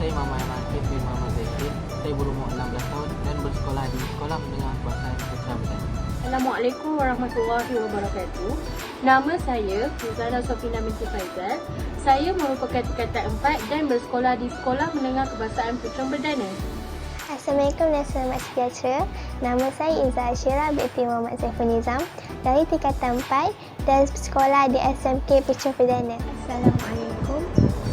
saya Muhammad Akif bin Muhammad Zaitin. Saya berumur 16 tahun dan bersekolah di Sekolah Menengah Bahasa Putra Medan. Assalamualaikum warahmatullahi wabarakatuh. Nama saya Fuzana Sofina binti Faizal. Saya merupakan tingkatan 4 dan bersekolah di Sekolah Menengah Kebahasaan Putra Perdana. Assalamualaikum dan selamat sejahtera. Nama saya Izzah Ashira binti Muhammad Saiful Nizam dari tingkatan 4 dan sekolah di SMK Putra Perdana. Assalamualaikum.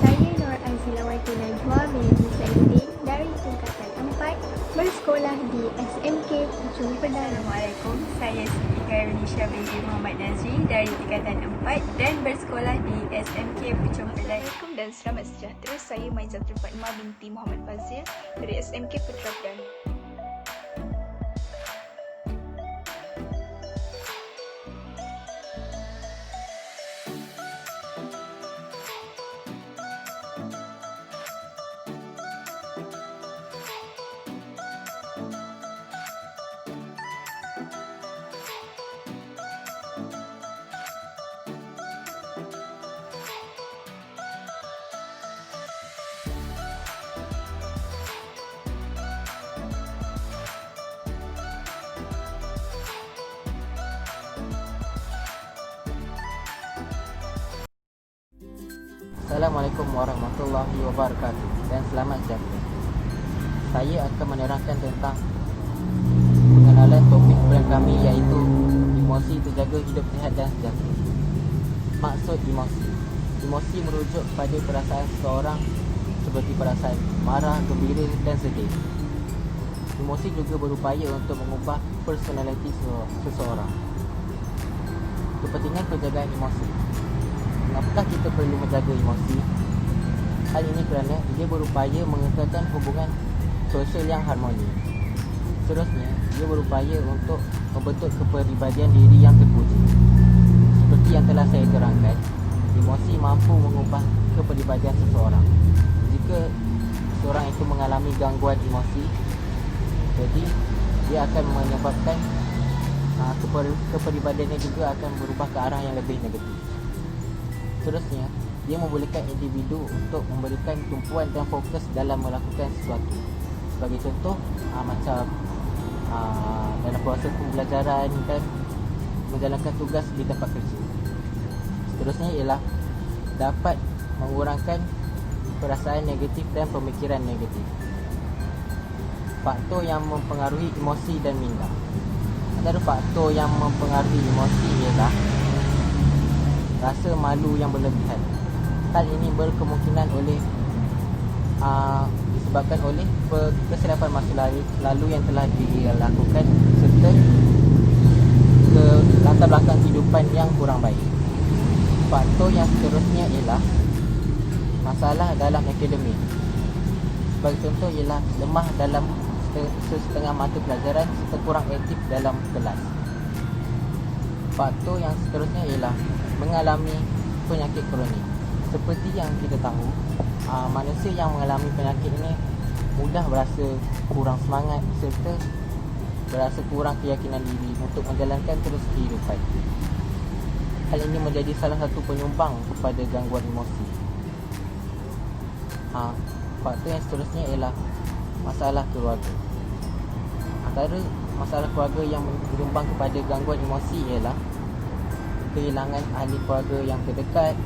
Saya Nur Azilawati Najwa binti Saifuddin dari tingkatan 4 bersekolah di SMK Putra Perdana. Assalamualaikum. Saya Siti Khairunisha binti Muhammad Nazri dari tingkatan 4 dan bersekolah di SMK Putra Perdana. Assalamualaikum dan selamat sejahtera. Saya Maizatul Fatmah binti Muhammad Fazil dari SMK Putra Perdana. Assalamualaikum warahmatullahi wabarakatuh dan selamat sejahtera. Saya akan menerangkan tentang pengenalan topik program kami iaitu emosi terjaga hidup sihat dan sejahtera. Maksud emosi. Emosi merujuk pada perasaan seseorang seperti perasaan marah, gembira dan sedih. Emosi juga berupaya untuk mengubah personaliti seseorang. Kepentingan penjagaan emosi. Kenapakah kita perlu menjaga emosi? Hal ini kerana dia berupaya mengekalkan hubungan sosial yang harmoni. Seterusnya, dia berupaya untuk membentuk kepribadian diri yang terpuji. Seperti yang telah saya terangkan, emosi mampu mengubah kepribadian seseorang. Jika seseorang itu mengalami gangguan emosi, jadi dia akan menyebabkan kepribadiannya juga akan berubah ke arah yang lebih negatif. Seterusnya, dia membolehkan individu untuk memberikan tumpuan dan fokus dalam melakukan sesuatu. Sebagai contoh, macam dalam proses pembelajaran dan menjalankan tugas di tempat kerja. Seterusnya ialah dapat mengurangkan perasaan negatif dan pemikiran negatif. Faktor yang mempengaruhi emosi dan minda. Antara faktor yang mempengaruhi emosi ialah rasa malu yang berlebihan. Hal ini berkemungkinan disebabkan oleh kesilapan masa lalu yang telah dilakukan serta latar belakang kehidupan yang kurang baik. Faktor yang seterusnya ialah masalah dalam akademik. Sebagai contoh ialah lemah dalam setengah mata pelajaran serta kurang aktif dalam kelas. Faktor yang seterusnya ialah mengalami penyakit kronik. Seperti yang kita tahu, manusia yang mengalami penyakit ini mudah berasa kurang semangat serta berasa kurang keyakinan diri untuk menjalankan terus kehidupan. Hal ini menjadi salah satu penyumbang kepada gangguan emosi. Faktor yang seterusnya ialah masalah keluarga. Antara masalah keluarga yang menyumbang kepada gangguan emosi ialah kehilangan ahli keluarga yang terdekat,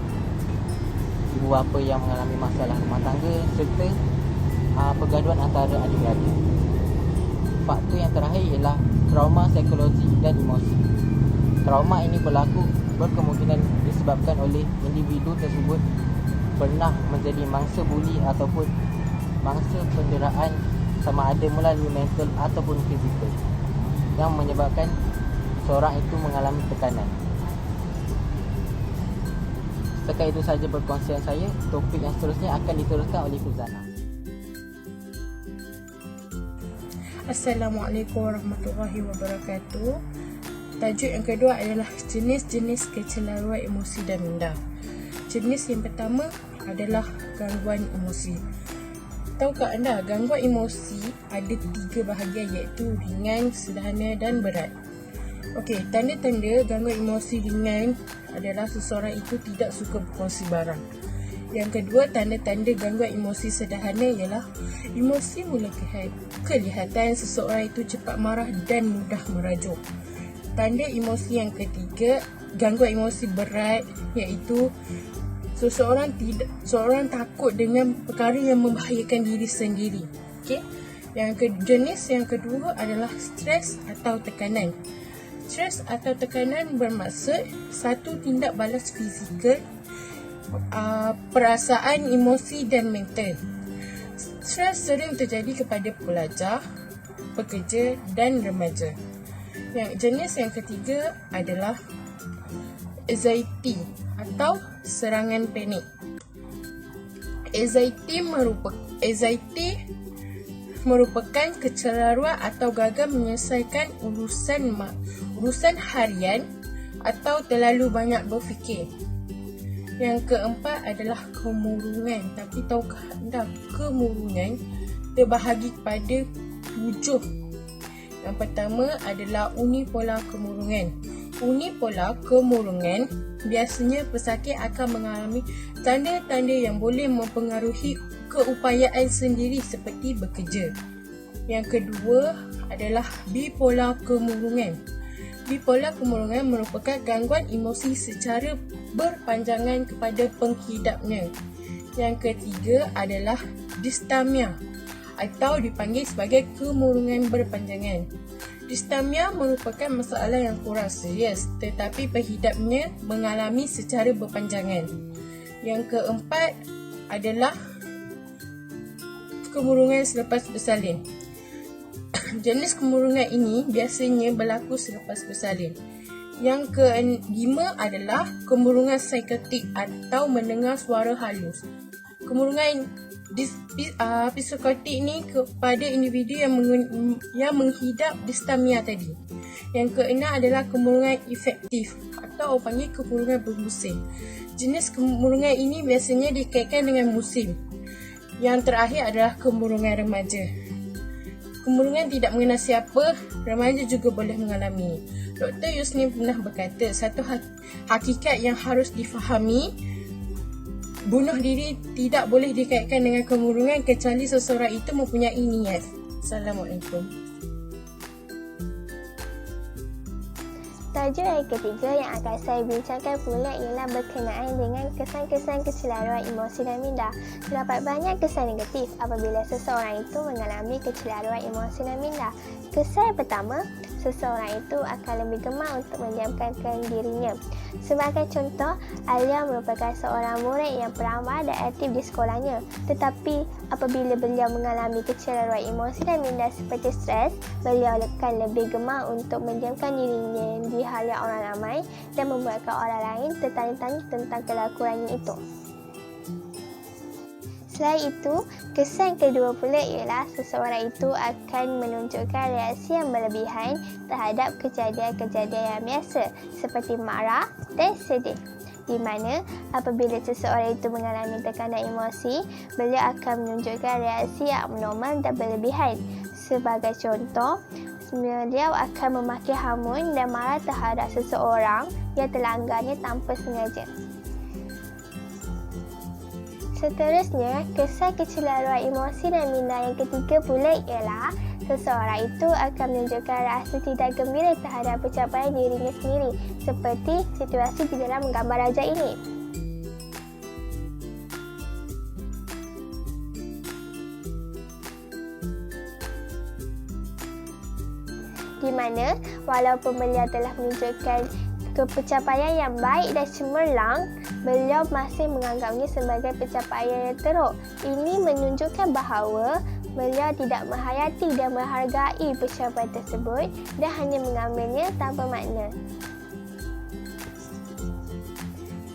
ibu bapa yang mengalami masalah rumah tangga serta pergaduhan antara adik-beradik. Faktor yang terakhir ialah trauma psikologi dan emosi. Trauma ini berkemungkinan disebabkan oleh individu tersebut pernah menjadi mangsa buli ataupun mangsa penderaan sama ada melalui mental ataupun fizikal yang menyebabkan seorang itu mengalami tekanan. Setakat itu saja perkongsian saya. Topik yang seterusnya akan diteruskan oleh Fuzana. Assalamualaikum warahmatullahi wabarakatuh. Tajuk yang kedua adalah jenis-jenis kecelaruan emosi dan minda. Jenis yang pertama adalah gangguan emosi. Tahukah anda, gangguan emosi ada 3 bahagian iaitu ringan, sederhana dan berat. Okey, tanda-tanda gangguan emosi ringan adalah seseorang itu tidak suka berkongsi barang. Yang kedua, tanda-tanda gangguan emosi sederhana ialah emosi mula kelihatan seseorang itu cepat marah dan mudah merajuk. Tanda emosi yang ketiga, gangguan emosi berat, iaitu seseorang takut dengan perkara yang membahayakan diri sendiri. Okey. Jenis yang kedua adalah stres atau tekanan. Stres atau tekanan bermaksud satu tindak balas fizikal, perasaan, emosi dan mental. Stres sering terjadi kepada pelajar, pekerja dan remaja. Jenis yang ketiga adalah anxiety atau serangan panik. Anxiety merupakan kecelaruan atau gagal menyelesaikan urusan harian atau terlalu banyak berfikir. Yang keempat adalah kemurungan. Tapi tahukah anda, kemurungan terbahagi kepada 7. Yang pertama adalah unipolar kemurungan. Unipolar kemurungan biasanya pesakit akan mengalami tanda-tanda yang boleh mempengaruhi keupayaan sendiri seperti bekerja. Yang kedua adalah bipolar kemurungan. Bipolar kemurungan merupakan gangguan emosi secara berpanjangan kepada penghidapnya. Yang ketiga adalah dysthymia atau dipanggil sebagai kemurungan berpanjangan. Dysthymia merupakan masalah yang kurang serius tetapi penghidapnya mengalami secara berpanjangan. Yang keempat adalah kemurungan selepas bersalin. Jenis kemurungan ini biasanya berlaku selepas bersalin. Yang kelima adalah kemurungan psikotik atau mendengar suara halus. Kemurungan psikotik ni kepada individu yang menghidap dysthymia tadi. Yang keenam adalah kemurungan efektif atau orang panggil kemurungan bermusim. Jenis kemurungan ini biasanya dikaitkan dengan musim. Yang terakhir adalah kemurungan remaja. Kemurungan tidak mengenal siapa, remaja juga boleh mengalami. Dr. Yusni pernah berkata, satu hakikat yang harus difahami, bunuh diri tidak boleh dikaitkan dengan kemurungan kecuali seseorang itu mempunyai niat. Assalamualaikum. Tajuk yang ketiga yang akan saya bincangkan pula ialah berkenaan dengan kesan-kesan kecelaruan emosi dan minda. Terdapat banyak kesan negatif apabila seseorang itu mengalami kecelaruan emosi dan minda. Kesan yang pertama, seseorang itu akan lebih gemar untuk mendiamkan dirinya. Sebagai contoh, Alia merupakan seorang murid yang peramah dan aktif di sekolahnya. Tetapi apabila beliau mengalami kecelaruan emosi dan minda seperti stres, beliau akan lebih gemar untuk mendiamkan dirinya di hadapan orang ramai dan membuatkan orang lain tertanya-tanya tentang kelakuannya itu. Selain itu, kesan kedua pula ialah seseorang itu akan menunjukkan reaksi yang berlebihan terhadap kejadian-kejadian yang biasa seperti marah dan sedih. Di mana apabila seseorang itu mengalami tekanan emosi, beliau akan menunjukkan reaksi yang abnormal dan berlebihan. Sebagai contoh, beliau akan memaki hamun dan marah terhadap seseorang yang terlanggarnya tanpa sengaja. Seterusnya, kesan kecelaruan emosi dan minda yang ketiga pula ialah seseorang itu akan menunjukkan rasa tidak gembira terhadap pencapaian dirinya sendiri seperti situasi di dalam gambar raja ini. Di mana walaupun beliau telah menunjukkan pencapaian yang baik dan cemerlang, beliau masih menganggapnya sebagai pencapaian yang teruk. Ini menunjukkan bahawa beliau tidak menghayati dan menghargai pencapaian tersebut dan hanya mengambilnya tanpa makna.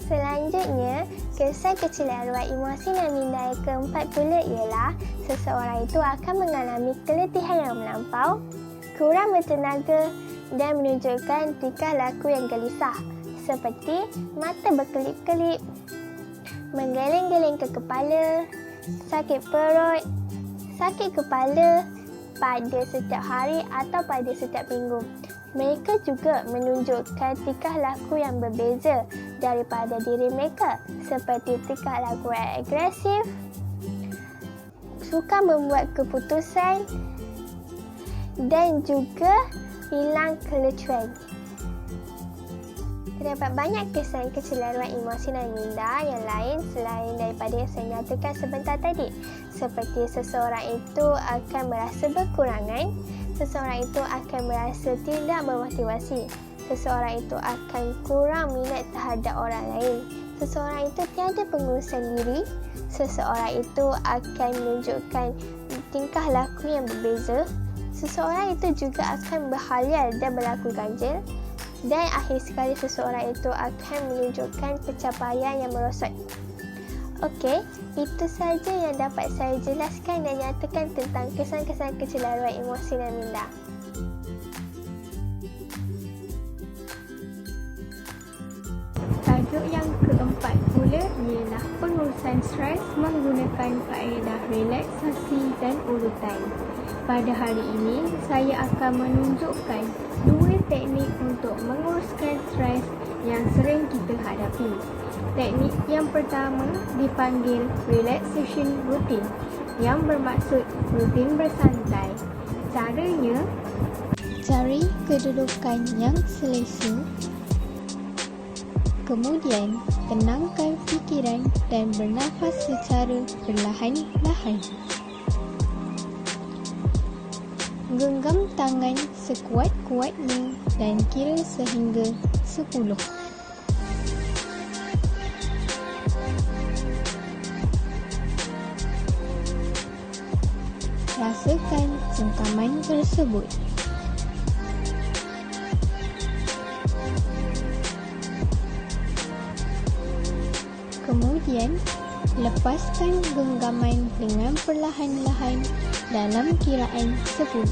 Selanjutnya, kesan kecelaruan emosi dan minda yang keempat pula ialah seseorang itu akan mengalami keletihan yang melampau, kurang bertenaga dan menunjukkan tingkah laku yang gelisah seperti mata berkelip-kelip, menggeleng-geleng ke kepala, sakit perut, sakit kepala pada setiap hari atau pada setiap minggu. Mereka juga menunjukkan tingkah laku yang berbeza daripada diri mereka, seperti tingkah laku yang agresif, suka membuat keputusan dan juga hilang kelucuan. Terdapat banyak kesan kecelaruan emosi dan minda yang lain selain daripada yang saya nyatakan sebentar tadi, seperti seseorang itu akan merasa berkurangan, seseorang itu akan merasa tidak memotivasi, seseorang itu akan kurang minat terhadap orang lain, seseorang itu tiada pengurusan diri, seseorang itu akan menunjukkan tingkah laku yang berbeza, seseorang itu juga akan berhayal dan berlaku ganjil, dan akhir sekali seseorang itu akan menunjukkan pencapaian yang merosot. Okey, itu saja yang dapat saya jelaskan dan nyatakan tentang kesan-kesan kecelaruan emosi dan minda. Tajuk yang keempat pula ialah pengurusan stres menggunakan kaedah relaksasi dan urutan. Pada hari ini, saya akan menunjukkan 2 teknik untuk menguruskan stres yang sering kita hadapi. Teknik yang pertama dipanggil relaxation routine, yang bermaksud rutin bersantai. Caranya, cari kedudukan yang selesa, kemudian tenangkan fikiran dan bernafas secara perlahan-lahan. Genggam tangan sekuat-kuatnya dan kira sehingga 10. Rasakan cengkaman tersebut. Kemudian, lepaskan genggaman dengan perlahan-lahan dalam kiraan 10.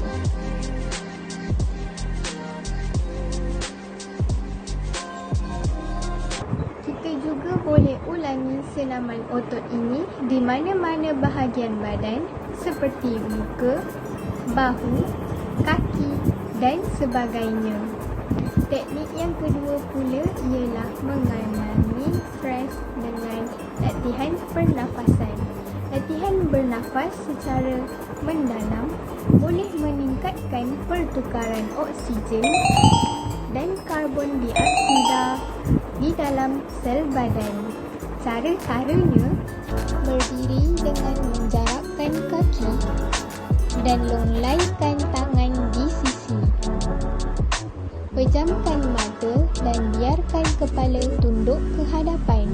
Kita juga boleh ulangi senaman otot ini di mana-mana bahagian badan seperti muka, bahu, kaki dan sebagainya. Teknik yang kedua pula ialah mengalami stres dengan latihan pernafasan. Latihan bernafas secara mendalam boleh meningkatkan pertukaran oksigen dan karbon dioksida di dalam sel badan. Cara-caranya, berdiri dengan menjarakkan kaki dan longlaikan tangan di sisi. Pejamkan mata dan biarkan kepala tunduk ke hadapan.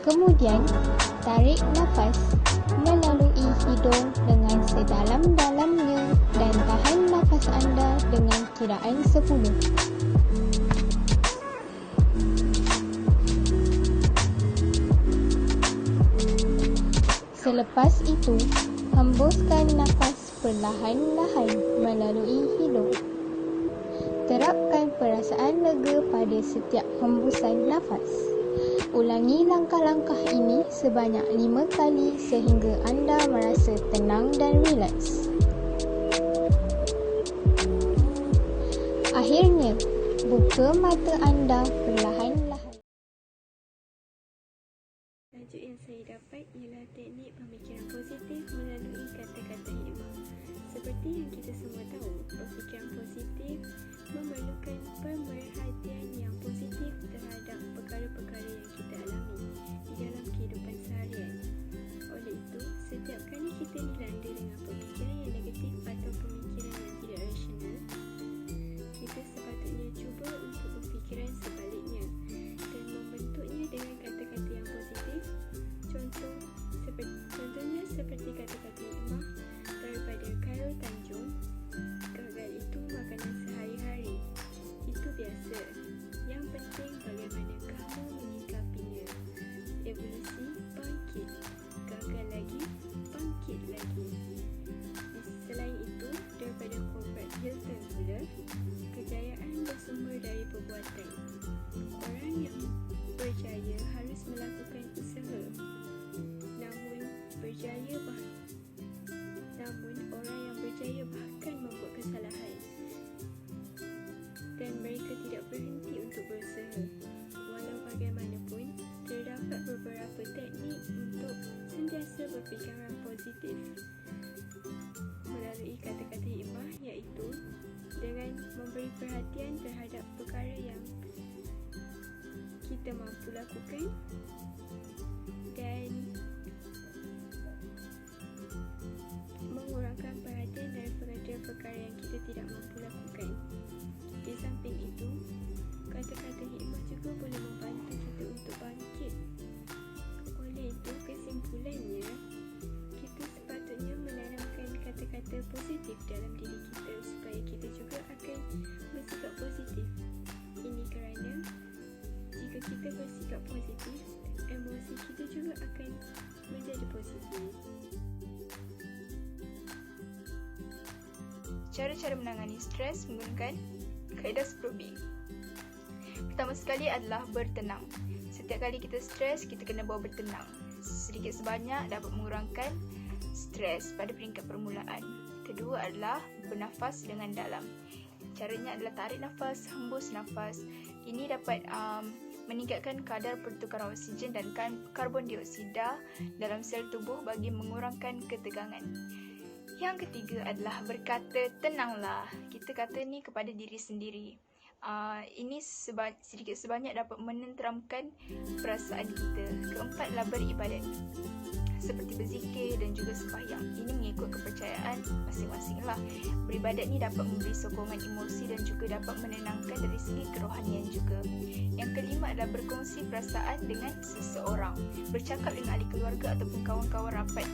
Kemudian, tarik nafas melalui hidung dengan sedalam-dalamnya dan tahan nafas anda dengan kiraan 10. Selepas itu, hembuskan nafas perlahan-lahan melalui hidung. Terapkan perasaan lega pada setiap hembusan nafas. Ulangi langkah-langkah ini sebanyak 5 kali sehingga anda merasa tenang dan rileks. Akhirnya, buka mata anda perlahan-lahan. Tajuk yang saya dapat ialah teknik pemikiran positif melalui kata-kata hikmah. Seperti yang kita semua tahu, pemikiran positif memerlukan pemerhatian yang positif terhadap perkara-perkara yang kita alami di dalam kehidupan seharian. Oleh itu, setiap kali kita dilanda dengan pemikiran yang negatif atau pemikiran yang tidak rasional, kita sepatutnya cuba untuk berfikiran sebaliknya dan membentuknya dengan kata-kata yang positif. Contohnya seperti kata-kata hikmah daripada Khairul Tanjung, gagal itu makanan sehari-hari. Itu biasa. Yang penting bagaimana kamu menyikapinya. Evolusi bangkit. Gagal lagi, bangkit lagi. Selain itu, daripada Conrad Hilton pula, kejayaan bersumber dari perbuatan. Orang yang berjaya harus melakukan usaha. Namun orang yang berjaya bahkan membuat kesalahan. berusaha. Walau bagaimanapun, terdapat beberapa teknik untuk sentiasa berfikiran positif melalui kata-kata hikmah, iaitu dengan memberi perhatian terhadap perkara yang kita mampu lakukan dan mengurangkan perhatian daripada perkara yang kita tidak mampu lakukan. Di samping itu, kata-kata hikmah juga boleh membantu kita untuk bangkit. Oleh itu, kesimpulannya, kita sepatutnya menanamkan kata-kata positif dalam diri kita supaya kita juga akan bersikap positif. Ini kerana jika kita bersikap positif, emosi kita juga akan menjadi positif. Cara-cara menangani stres menggunakan kaedah 10B. Pertama sekali adalah bertenang. Setiap kali kita stres, kita kena bawa bertenang. Sedikit sebanyak dapat mengurangkan stres pada peringkat permulaan. Kedua adalah bernafas dengan dalam. Caranya adalah tarik nafas, hembus nafas. Ini dapat meningkatkan kadar pertukaran oksigen dan karbon dioksida dalam sel tubuh bagi mengurangkan ketegangan. Yang ketiga adalah berkata tenanglah. Kita kata ni kepada diri sendiri. Ini sedikit sebanyak dapat menenteramkan perasaan kita. Keempat adalah beribadat, seperti berzikir dan juga sembahyang. Ini mengikut kepercayaan masing-masing lah. Beribadat ni dapat memberi sokongan emosi dan juga dapat menenangkan dari segi kerohanian juga. Yang kelima adalah berkongsi perasaan dengan seseorang. Bercakap dengan ahli keluarga ataupun kawan-kawan rapat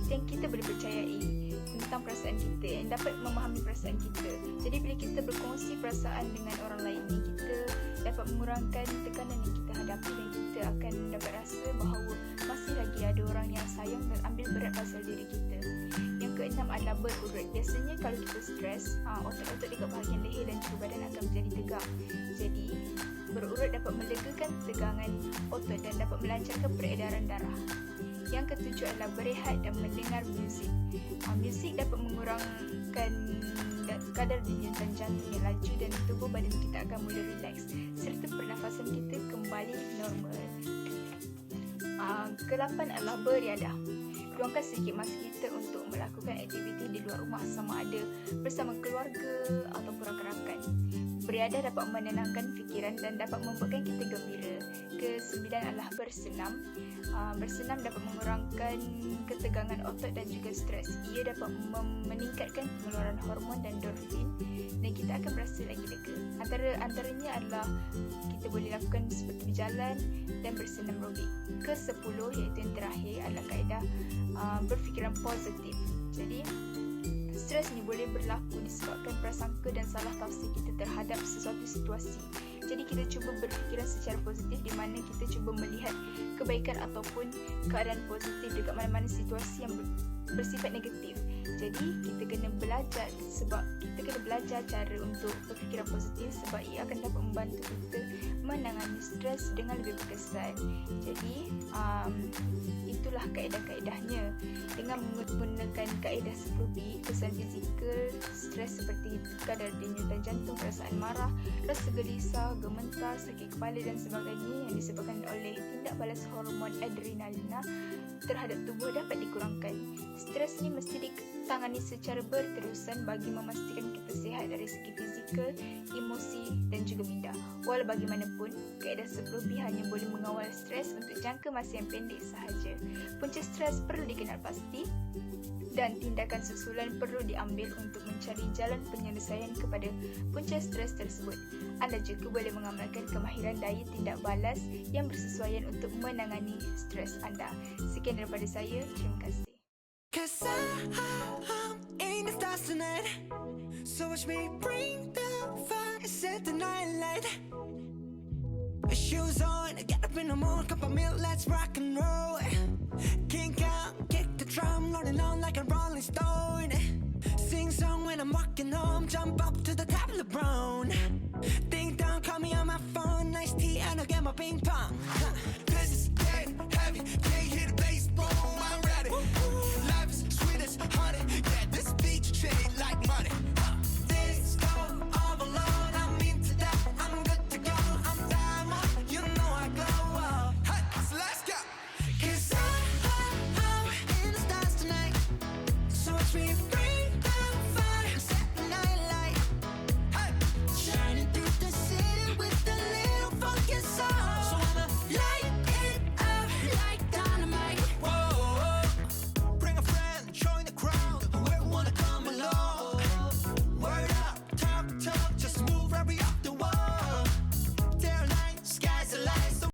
yang kita boleh percayai tentang perasaan kita, yang dapat memahami perasaan kita. Jadi bila kita berkongsi perasaan dengan orang lain ni, kita dapat mengurangkan tekanan yang kita hadapi dan kita akan dapat rasa bahawa masih lagi ada orang yang sayang dan ambil berat pasal diri kita. Yang keenam adalah berurut. Biasanya kalau kita stres, otot-otot dekat bahagian leher dan juga badan akan menjadi tegang. Jadi berurut dapat melegakan tegangan otot dan dapat melancarkan peredaran darah. Yang ketujuh adalah berehat dan mendengar muzik. Muzik dapat mengurangkan kadar denyutan jantung yang laju dan tubuh badan kita akan mula rileks serta pernafasan kita kembali normal. Ke-8 adalah beriadah. Luangkan sedikit masa kita untuk melakukan aktiviti di luar rumah, sama ada bersama keluarga ataupun rakan-rakan. Beriadah dapat menenangkan fikiran dan dapat membuatkan kita gembira. Ke-9 adalah bersenam. Bersenam dapat mengurangkan ketegangan otot dan juga stres. Ia dapat meningkatkan pengeluaran hormon dan endorfin dan kita akan berasa lagi lega. Antaranya adalah kita boleh lakukan seperti berjalan dan bersenam aerobik. Ke-10 iaitu yang terakhir adalah kaedah berfikiran positif. Jadi stres ni boleh berlaku disebabkan prasangka dan salah tafsir kita terhadap sesuatu situasi. Jadi kita cuba berfikiran secara positif di mana kita cuba melihat kebaikan ataupun keadaan positif dekat mana-mana situasi yang bersifat negatif. Jadi kita kena belajar cara untuk berfikiran positif sebab ia akan dapat membantu kita menangani stres dengan lebih berkesan. Jadi itulah kaedah-kaedahnya. Dengan menggunakan kaedah 10B, kesan fizikal, stres seperti kadar denyutan jantung, perasaan marah, rasa gelisah, gemetar, sakit kepala dan sebagainya yang disebabkan oleh tindak balas hormon adrenalina terhadap tubuh dapat dikurangkan. Stres ni mesti ditangani secara berterusan bagi memastikan kita sihat dari segi fizikal, emosi dan juga minda. Walau bagaimanapun, kaedah 10B hanya boleh mengawal stres untuk jangka masa yang pendek sahaja. Punca stres perlu dikenal pasti dan tindakan susulan perlu diambil untuk mencari jalan penyelesaian kepada punca stres tersebut. Anda juga boleh mengamalkan kemahiran daya tindak balas yang bersesuaian untuk menangani stres anda. Sekian daripada saya, terima kasih. 'Cause I'm in the stars tonight, so watch me bring the fire, set the night light. Shoes on, get up in the morning, cup of milk, let's rock and roll. Kink out, kick the drum, rolling on like a rolling stone. Sing song when I'm walking home, jump up to the top of the brown. Ding dong, call me on my phone, nice tea and I'll get my ping pong.